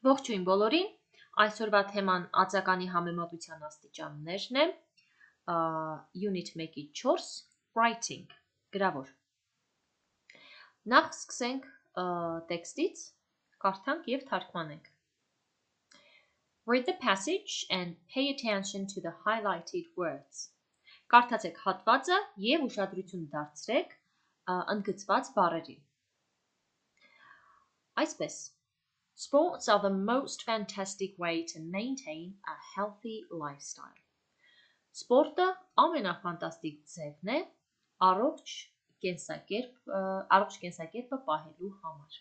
Ողջույն բոլորին, այսօրվա թեման ածականի համեմատության աստիճաններն է, Unit 1-ի 4, Writing, գրավոր։ Նախ սկսենք տեքստից, կարդանք և թարգմանենք։ Read the passage and pay attention to the highlighted words. Կարդացեք հատվածը և ուշադրություն դարձրեք ընդգծված բառերին։ Այսպես Sports are the most fantastic way to maintain a healthy lifestyle. Սպորտը ամենաֆանտաստիկ ձևն է առողջ կենսակերպը պահելու համար։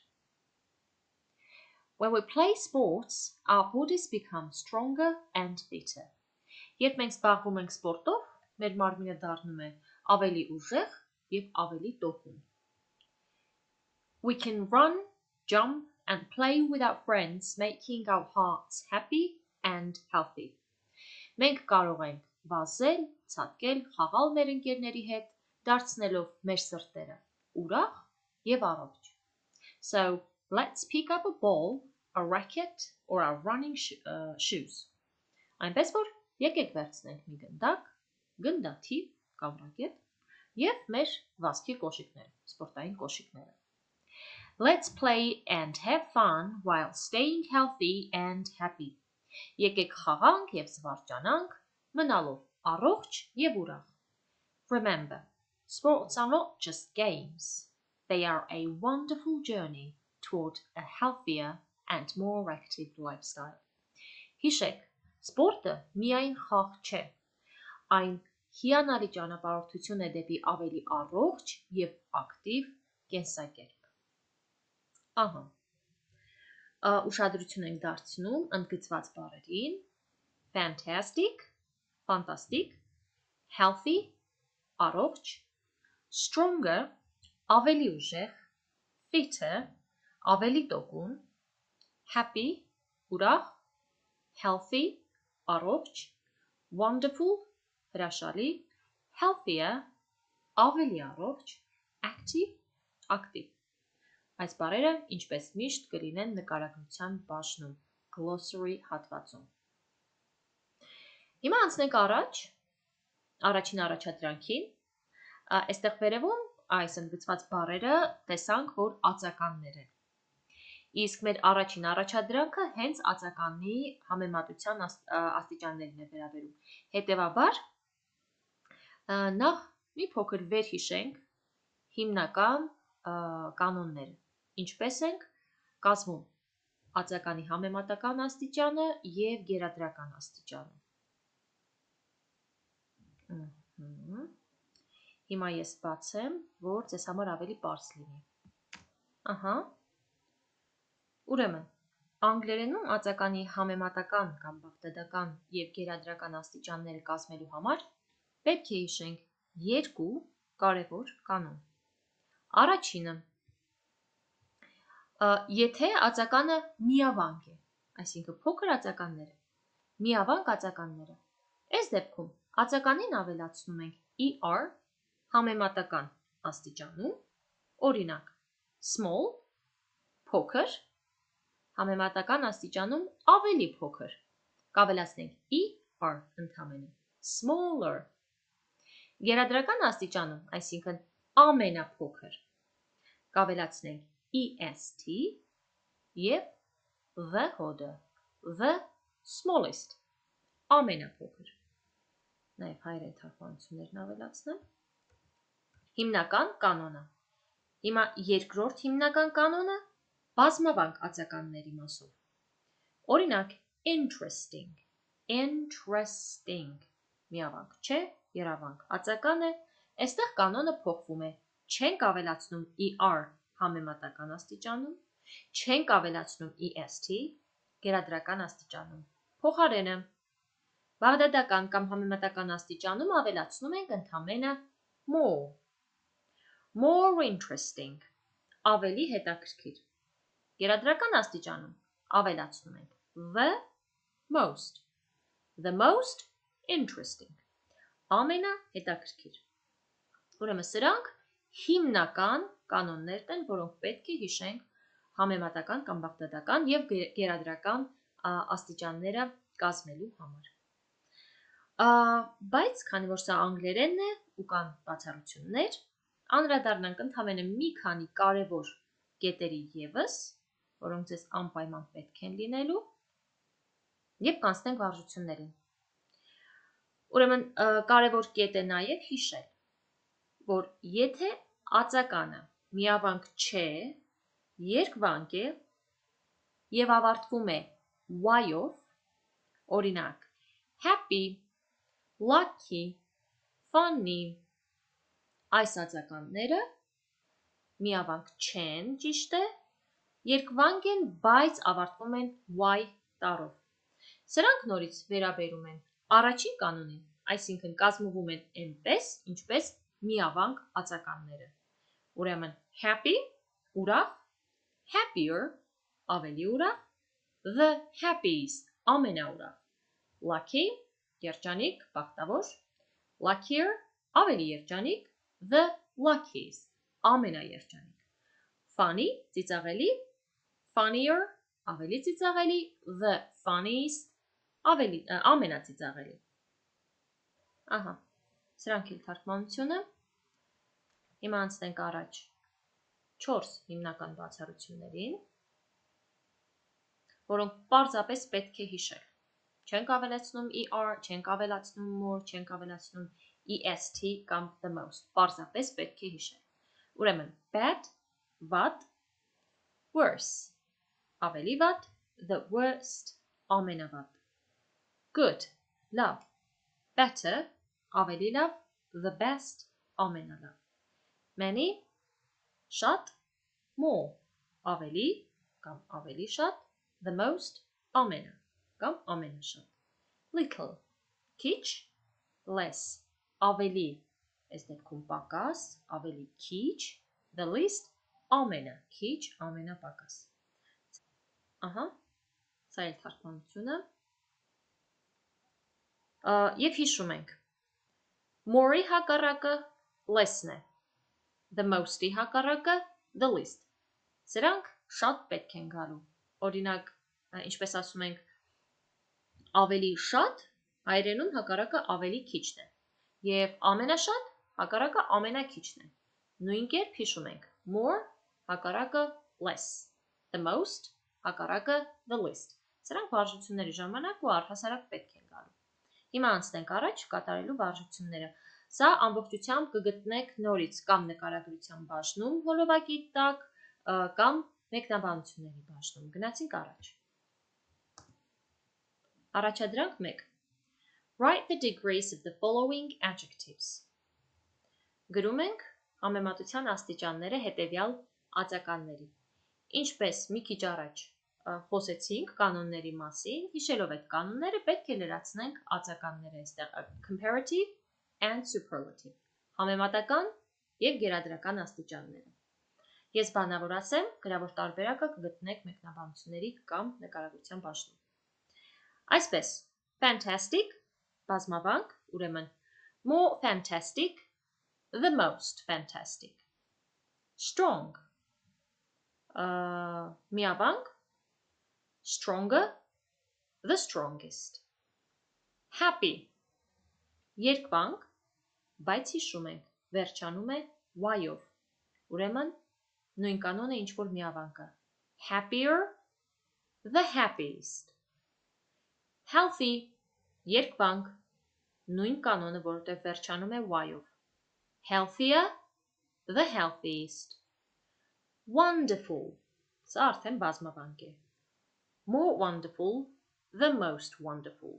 When we play sports, our bodies become stronger and fitter. Երբ մենք զբաղվում ենք սպորտով, մեր մարմինը դառնում է ավելի ուժեղ և ավելի տոկուն։ We can run, jump and play with our friends, making our hearts happy and healthy. Մենք կարող ենք վազել, ցատկել, խաղալ մեր ընկերների հետ, դարձնելով մեր սրտերը ուրախ և առողջ։ So, let's pick up a ball, a racket or our running shoes. Այնպես որ եկեք վերցնենք մի գնդակ, գնդաթիվ կամ ռակետ և մեր վազքի կոշիկները, սպորտային կոշիկները։ Let's play and have fun while staying healthy and happy. Եկեք խաղանք և զվարճանանք, մնալով առողջ և ուրախ։ Remember, sports are not just games. They are a wonderful journey toward a healthier and more active lifestyle. Հիշեք, սպորտը միայն խաղ չէ, այն հիանալի ճանապարհորդություն է դեպի ավելի առողջ և ակտիվ կենսակերպ։ Ահա, ուշադրություն ենք դարձնում ընդգծված բառերին, fantastic, ֆանտաստիկ, healthy, առողջ, stronger, ավելի ուժեղ, fitter, ավելի տոկուն, happy, ուրախ, healthy, առողջ, wonderful, հրաշալի, healthier, ավելի առողջ, active, ակտիվ։ Այս բառերը, ինչպես միշտ, կլինեն նկարագրության բաժնում, glossary հատվածում։ Հիմա անցնենք առաջին առաջադրանքին։ Այստեղ վերևում այս ընդգծված բառերը տեսանք, որ ածականներ են։ Իսկ մեր առաջին առաջադրանքը հենց ածականի համեմատության աստիճաններին է վերաբերում։ Հետևաբար, նախ մի փոքր վերհիշենք հիմնական կանոնները, ինչպես ենք կազմում ածականի համեմատական աստիճանը և գերադրական աստիճանը։ Հիմա ես բացեմ, որ ձեզ համար ավելի պարզ լինի։ Ահա, ուրեմն, անգլերենում ածականի համեմատական կամ բաղդադական և գերադրական աստիճանները կազմելու համար պետք է հիշենք երկու կարևոր կանոն։ Առաջինը, եթե ածականը միավանք է, այսինքն փոքր ածականները, միավանք ածականները, այս դեպքում ածականին ավելացնում ենք ER համեմատական աստիճանում, օրինակ, small, փոքր, համեմատական աստիճանում ավելի փոքր, կավելացնենք ER ընդամենը, smaller, գերադրական աստիճանում, այսինքն ամենափոքր, կավելացնենք EST և the հոդը, the smallest, ամենափոքր։ Նաև հայերեն թարգմանություններն ավելացնեմ։ Հիմնական կանոնը։ Հիմա երկրորդ հիմնական կանոնը բազմավանք ածականների մասով։ Օրինակ, interesting, միավանք չէ, երավանք ածական է, այստեղ կանոնը փոխվում է, չենք ավելացնում ER համեմատական աստիճանում, չենք ավելացնում EST գերադրական աստիճանում, փոխարենը բաղդադական կամ համեմատական աստիճանում ավելացնում ենք ընդամենը more interesting, ավելի հետաքրքիր, գերադրական աստիճանում ավելացնում ենք the most interesting, ամենահետաքրքիր։ Ուրեմն սրանք հիմնական կանոններն են, որոնք պետք է հիշենք համեմատական կամ բաղդատական եւ գերադրական աստիճանները կազմելու համար։ Բայց քանի որ սա անգլերենն է ու կան բացառություններ, անդրադառնանք ընդհանրապես մի քանի կարևոր կետերի եւս, որոնք ձեզ անպայման պետք են լինելու, եւ կանցնենք վարժություններին։ Ուրեմն կարևոր կետ է նաեւ հիշել, որ եթե ածականը միավանք չէ, երկվանք է եւ ավարտվում է y-ով, օրինակ happy, lucky, funny, այս ածականները միավանք չեն, ճիշտ է, երկվանք են, բայց ավարտվում են y տառով։ Սրանք նորից վերաբերում են առաջին կանոնին, այսինքն կազմվում են այնպես, ինչպես միավանք ածականները։ Ուրեմն happy, ուրախ, happier, ավելի ուրախ, the happiest, ամենաուրախ, lucky, երջանիկ, բախտավոր, luckier, ավելի երջանիկ, the luckiest, ամենաերջանիկ, funny, ծիծաղելի, funnier, ավելի ծիծաղելի, the funniest, ամենածիծաղելի։ Ահա, սրանք էլ թարգմանությունը։ Հիմա անցնենք առաջ 4 հիմնական բացառություններին, որոնք պարզապես պետք է հիշել։ Չենք ավելացնում ER, չենք ավելացնում more, չենք ավելացնում EST կամ the most, պարզապես պետք է հիշել։ Ուրեմն, bad, վատ, worse, ավելի վատ, the worst, ամենավատ, good, լավ, better, ավելի լավ, the best, ամենալավ, many, շատ, more, ավելի կամ ավելի շատ, the most, ամենը կամ ամենաշատ, little, քիչ, less, ավելի, այս դեպքում պակաս, ավելի քիչ, the least, ամենը քիչ, ամենապակաս։ Ահա, սա էլ թարգմանությունը։ Եվ հիշում ենք, more-ի հակառակը less-ն է, the most-ի հակառակը the least։ Սրանք շատ պետք են գալու։ Օրինակ, ինչպես ասում ենք, ավելի շատ, հայերենում հակառակը ավելի քիչն է, եւ ամենաշատ հակառակը ամենակիչն է։ Նույն կերպ հիշում ենք, more հակառակը less, the most հակառակը the least։ Սրանք վարժությունների ժամանակ ու առհասարակ պետք են գալու։ Հիմա անցնենք առաջ կատարելու վարժությունները։ Սա ամբողջությամբ կգտնեք նորից կամ նկարագրության բաժնում հոլովակի տակ, կամ մեկնաբանությունների բաժնում։ Գնացինք առաջ։ Առաջադրանք 1. Write the degrees of the following adjectives. Գրում ենք համեմատության աստիճանները հետևյալ ածականների։ Ինչպես մի քիչ առաջ խոսեցինք կանոնների մասին, հիշելով այդ կանոնները պետք է լրացնենք ածականները այստեղ comparative and superlative, համեմատական եւ գերադրական աստիճանները։ Ես բանավոր ասեմ, գրավոր տարբերակը կգտնեք մեկնաբանությունների կամ նկարագրության բաժնում։ Այսպես, fantastic, բազմավանք, ուրեմն more fantastic, the most fantastic, strong, միավանք, stronger, the strongest, happy, երկվանք, բայց հիշում ենք, վերջանում է y-ով, ուրեմն նույն կանոնը ինչ որ միավանքը, happier, the happiest, healthy, երկվանք, նույն կանոնը, որովհետև վերջանում է y-ով, healthier, the healthiest, wonderful, սա արդեն բազմավանք է, more wonderful, the most wonderful,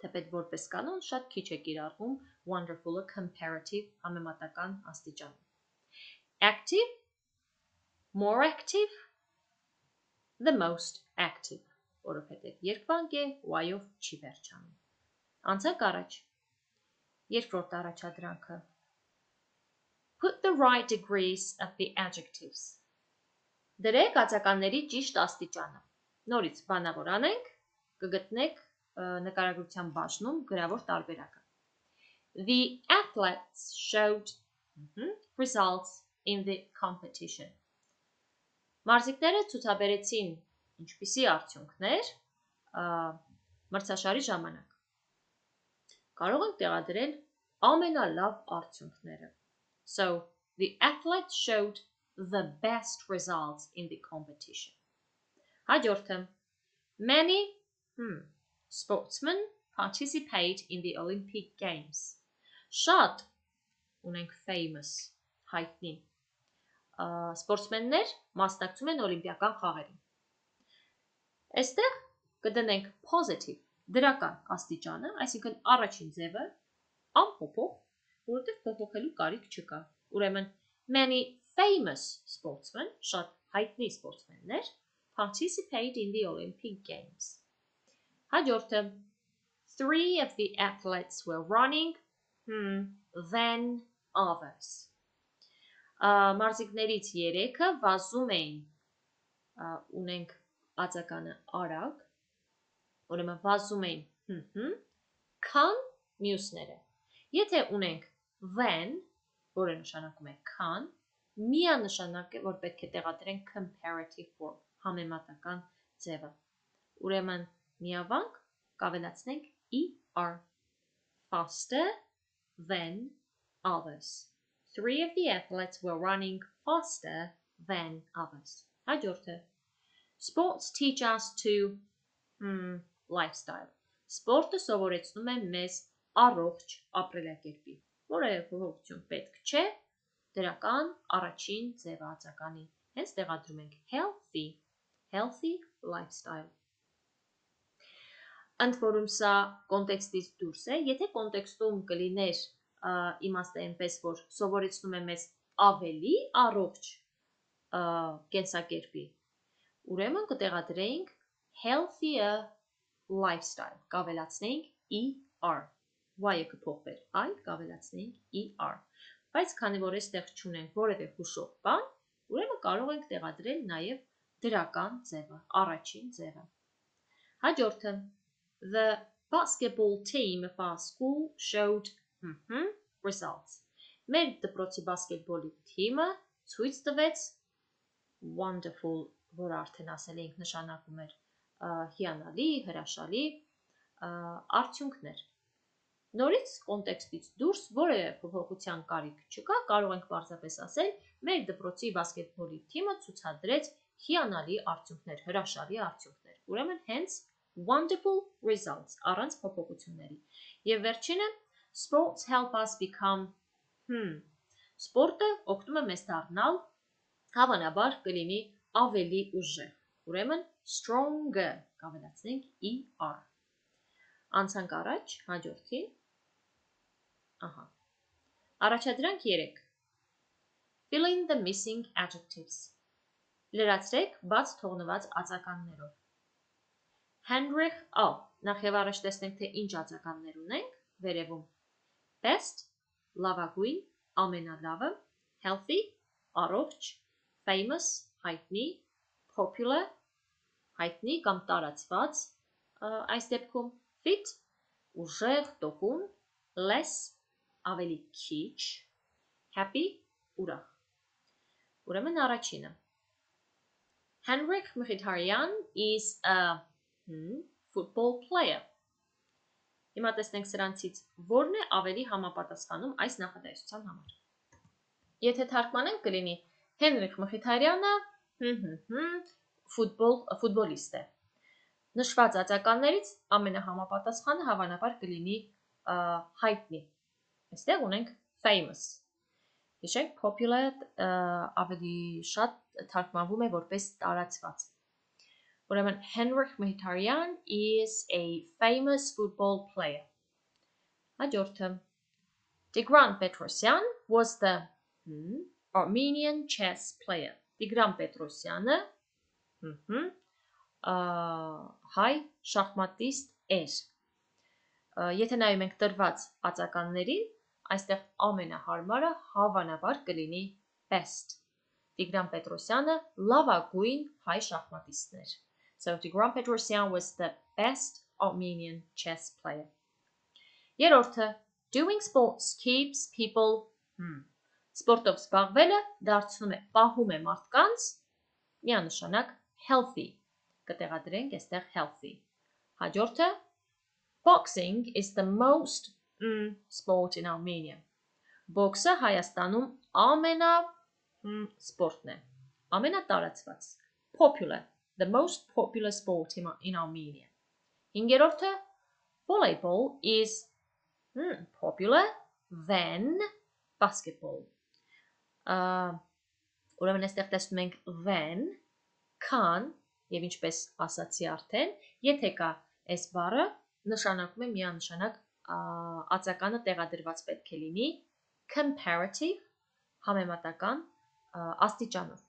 թեպետ որպես կանոն շատ քիչ է կիրառվում wonderful-ը comparative համեմատական աստիճանում, active, more active, the most active, որովհետև երկվանք է, y-ով չի վերջանում։ Անցանք առաջ։ Երկրորդ առաջադրանքը։ Put the right degrees of the adjectives. Դրեք ածականների ճիշտ աստիճանը։ Նորից բանավոր անենք, կգտնեք նկարագրության բաժնում գրավոր տարբերակը։ The athletes showed results in the competition. Մարզիկները ցուցաբերեցին ինչպիսի արդյունքներ մրցաշարի ժամանակ։ Կարող ենք տեղադրել ամենալավ արդյունքները։ So, the athletes showed the best results in the competition. Հաջորդը, many sportsmen participate in the Olympic Games. Շատ ունենք famous, հայտնի սպորտսմեններ մասնակցում են օլիմպիական խաղերին։ Այստեղ կդնենք positive, դրական աստիճանը, այսինքն առաջին ձևը անփոփոխ, որովհետև փոփոխելու կարիք չկա։ Ուրեմն many famous sportsmen, շատ հայտնի սպորտսմեններ participate in the Olympic Games. Հաջորդը, 3 of the athletes were running then others. Մարզիկներից 3-ը վազում էին, ունենք ածականը արագ, ուրեմն վազում էին, քան մյուսները։ Եթե ունենք then, որը նշանակում է քան, միանշանակ է, որ պետք է տեղադրենք comparative form, համեմատական ձևը։ Ուրեմն միավանք կավելացնենք er, faster than others. 3 of the athletes were running faster than others. Հաջորդը, sports teach us to lifestyle. Սպորտը սովորեցնում է մեզ առողջ ապրելակերպի, որևէ փոփոխություն պետք չէ, դրական առաջին ձևածականի, հենց տեղադրում ենք healthy lifestyle. Ընդ որում սա կոնտեքստից դուրս է, եթե կոնտեքստում կլիներ իմաստը այնպես, որ սովորեցնում է մեզ ավելի առողջ կենսակերպի, ուրեմն կտեղադրեինք healthier lifestyle, կավելացնեինք er, y-ը կփոխվեր I, կավելացնեինք er, բայց քանի որ այստեղ չունենք որևէ հուշող բան, ուրեմն կարող ենք տեղադրել նաև դրական ձևը, առաջին ձևը։ Հաջորդը, the basketball team of our school showed results. Մեր դպրոցի բասկետբոլի թիմը ցույց տվեց wonderful, որ արդեն ասել էինք նշանակում էր հիանալի, հրաշալի արդյունքներ։ Նորից կոնտեքստից դուրս որևէ փոփոխության կարիք չկա, կարող ենք պարզապես ասել մեր դպրոցի բասկետբոլի թիմը ցուցադրեց հիանալի արդյունքներ, հրաշալի արդյունքներ։ Ուրեմն հենց wonderful results, առանց փոփոխությունների։ Եվ վերջինը, sports help us become Սպորտը օգնում է մեզ դառնալ, հավանաբար կլինի ավելի ուժեղ։ Ուրեմն stronger, կավելացնենք er։ Անցանք առաջ, հաջորդին։ Առաջադրանք 3։ Fill in the missing adjectives. Լրացրեք բաց թողնված ածականներով։ Henrich, նախ եւ առաջ տեսնենք, թե ինչ ածականներ ունենք, վերևում։ Best, լավագույն, ամենալավը, healthy, առողջ, famous, հայտնի, popular, հայտնի կամ տարածված, այս դեպքում fit, ուժեղ, տոկուն, less, ավելի քիչ, happy, ուրախ։ Ուրեմն առաջինը։ Henrich Mkhitaryan is a football player. Հիմա տեսնենք սրանցից որն է ավելի համապատասխանում այս նախադասության համար։ Եթե թարգմանենք կլինի Հենրիխ Մխիթարյանը ֆուտբոլիստ է։ Նշված ածականներից ամենահամապատասխանը հավանաբար կլինի հայտնի։ Այստեղ ունենք famous։ Հիշենք popular ավելի շատ թարգմանվում է որպես տարածված։ Ուրեմն Henrich Mkhitaryan is a famous football player. Հաջորդը Tigran Petrosyan was the Armenian chess player. Տիգրան Պետրոսյանը հայ շախմատիստ էր։ Եթե նայում ենք տրված ածականներին, այստեղ ամենահարմարը հավանաբար կլինի best. Տիգրան Պետրոսյանը լավագույն հայ շախմատիստն էր։ So Tigran Petrosyan was the best Armenian chess player. Երրորդը Doing sports keeps people Սպորտով զբաղվելը դարձնում է, պահում է մարդկանց միանշանակ healthy, կտեղադրենք այստեղ healthy, հաջորդը, boxing is the most sport in Armenia, boxը Հայաստանում սպորտն է, ամենատարածված, popular, the most popular sport in Armenia, հինգերորդը, volleyball is popular than basketball, ուրեմն այստեղ տեսնում ենք than, քան, և ինչպես ասացի արդեն, եթե կա այս բառը, նշանակում է միանշանակ ածականը տեղադրված պետք է լինի comparative, համեմատական աստիճանով,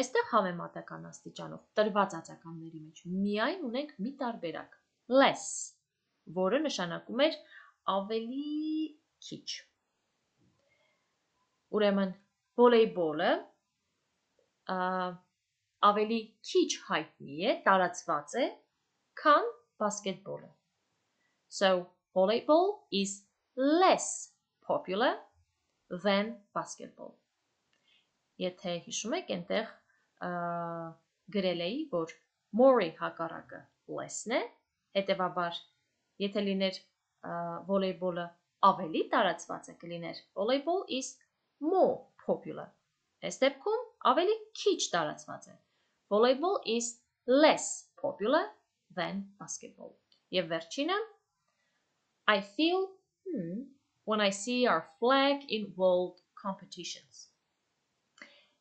այստեղ համեմատական աստիճանով, տրված ածականների մեջ, միայն ունենք մի տարբերակ, less, որը նշանակում էր ավելի քիչ, ուրեմն վոլեյբոլը ավելի քիչ հայտնի է, տարածված է, քան բասկետբոլը, so volleyball is less popular than basketball, եթե հիշում եք, այնտեղ գրել էի, որ more-ի հակառակը less-ն է, հետևաբար, եթե լիներ վոլեյբոլը ավելի տարածված է, կլիներ volleyball is more popular, այս դեպքում ավելի քիչ տարածված է, volleyball is less popular than basketball, և վերջինը, I feel when I see our flag in world competitions,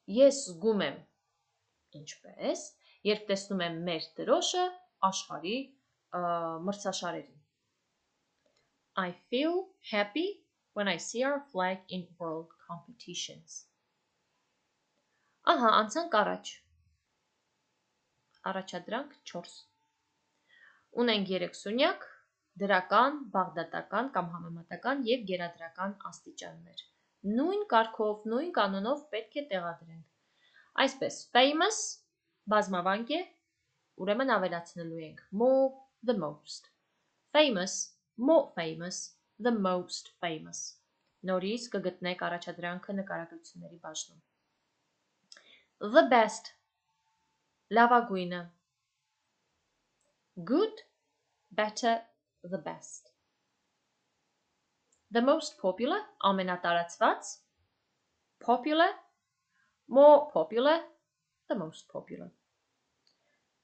ես զգում եմ, ինչպես, երբ տեսնում եմ մեր դրոշը աշխարհի մրցաշարերին, I feel happy when I see our flag in world competitions, ահա, անցանք առաջ, առաջադրանք 4, ունենք 3 սունյակ, դրական, բաղդատական կամ համեմատական և գերադրական աստիճաններ, նույն կարգով, նույն կանոնով պետք է տեղադրենք, այսպես, famous, բազմավանք է, ուրեմն ավելացնելու ենք, more, the most, famous, more famous, the most famous, նորից կգտնեք առաջադրանքը նկարագրությունների բաժնում, the best, լավագույնը, good, better, the best, the most popular, ամենատարածված, popular, more popular, the most popular,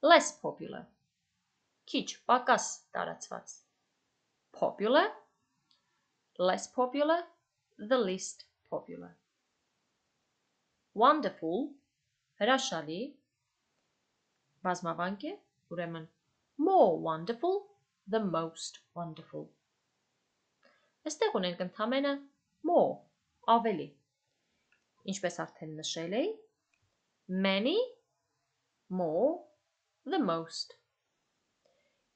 less popular, քիչ, պակաս տարածված, popular, less popular, the least popular, wonderful, հրաշալի, բազմավանք է, ուրեմն more wonderful, the most wonderful, այստեղ ունենք ընդամենը more, ավելի, ինչպես արդեն նշել էի, many, more, the most,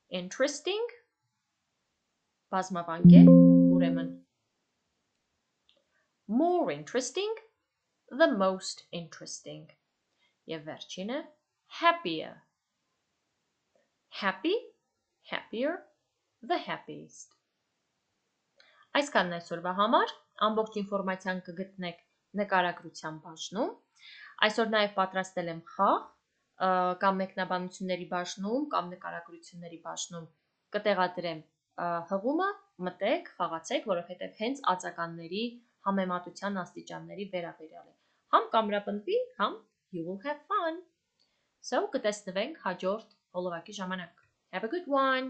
interesting, բազմավանք է, ուրեմն more interesting, the most interesting, և վերջինը happier, happy, happier, the happiest, այսքանն այսօրվա համար, ամբողջ ինֆորմացիան կգտնեք նկարագրության բաժնում, այսօր նաև պատրաստել եմ խաղ, կամ մեկնաբանությունների բաժնում, կամ նկարագրությունների բաժնում կտեղադրեմ հղումը, մտեք, խաղացեք, որովհետև հենց ածականների համեմատության աստիճանների վերաբերյալ է, համ կամրապնդվի, համ you will have fun, so կտեսնվենք հաջորդ հոլովակի ժամանակ, have a good one!